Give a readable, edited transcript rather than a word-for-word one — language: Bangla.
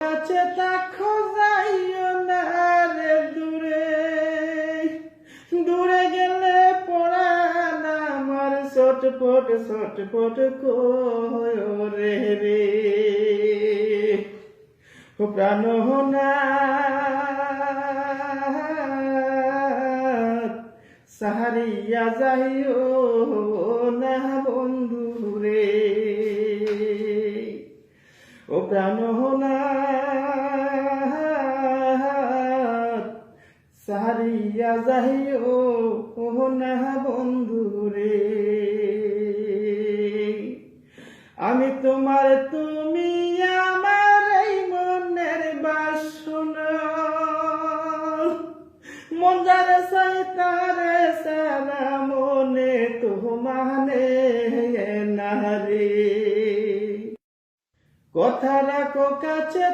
কাছে থাকো যাইও না রে দূরে, দূরে গেলে পরাণ আমার ছটফট ছটফট করে রে। ও প্রাণনাথ সাহারিয়া যাইও না বন্ধু রে। ও প্রাণনাথ সাহারিয়া যাইও না বন্ধু রে। আমি তোমার তুমি আমার এই মনের বাসনা, মন যারে চাই তারে সারা মনে তো মানে না রে। কথা রাখো কাছে